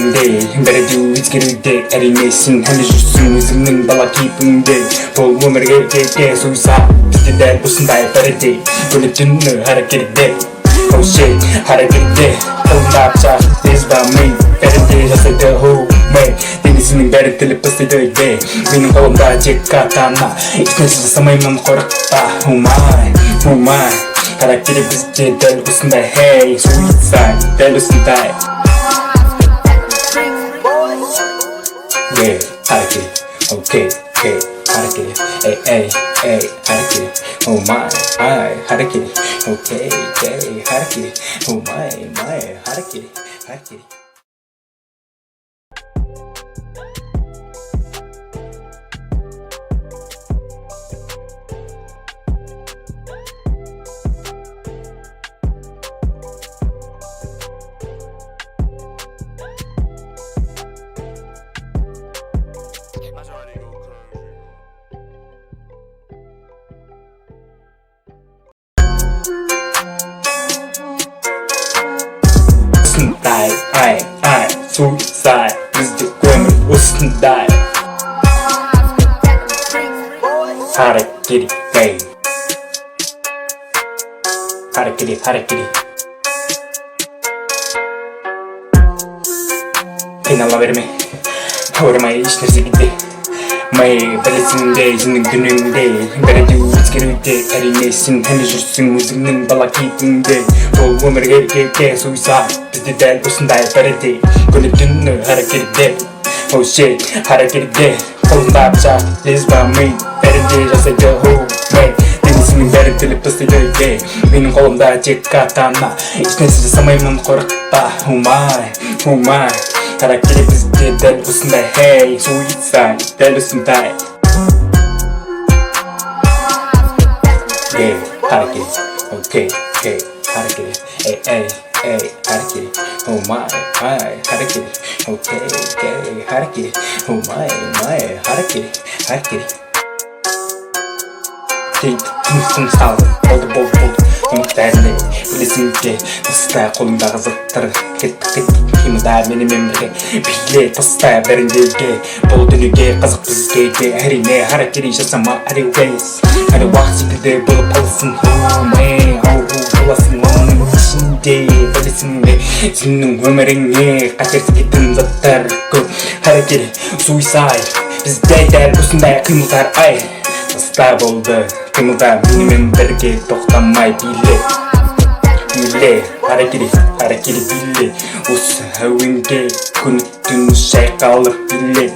сеніміңде бәрі де өзгеруде әрине сен әлі жүрсің өзіңнің бала кейпіңде бұл өмірге суйса бізде дәл осындай бәрі де бөлек түні харакирде харакирде қолында пышақ лезбамын бәрі де жасайды денесінің бәрі тіліп бастайды менің қолымда тек катана ешнәрсе жасамаймын қорықпа характері бізде дәл осындай суицид дәл осындай харакири харакири харакири харакири харакири харакири Suicide, бізде өмір осындай харакири харакири қинала берме ауырмай ешнәрсеге де білесің де сенің дүниеңде бәрі де өзгеруде әрине сен әлі жүрсің өзіңнің бала кейпіңде бұл өмірге суйса бізде дәл осындай бәрі де бөлек түні харакирде харакирде қолында пышақ лезбамын бәрі де жасайды денесінің бәрі тіліп бастайды менің қолымда тек катана ешнәрсе жасамаймын қорықпа характері бізде дәл осындай суицид дәл осындай харакири харакири харакири харакири харакири харакири жұмыстың салды болды үміттеріне білесің де тастай қолыңдағы заттар кеттік қимылда менімен бірге биле тастай бәріндегі бұл дүниеге қызық бізге де әрине харакири жасама әлі уақыт секілді болып қаласың боласың оның ішінде білесің бе сенің өміріңе қатер тігетін заттар көп харакири суицид бізде дәл осындай қимылдар таста болды қимылда менімен бірге тоқтамай биле харакири биле осы әуенге күні түн шайқалып биле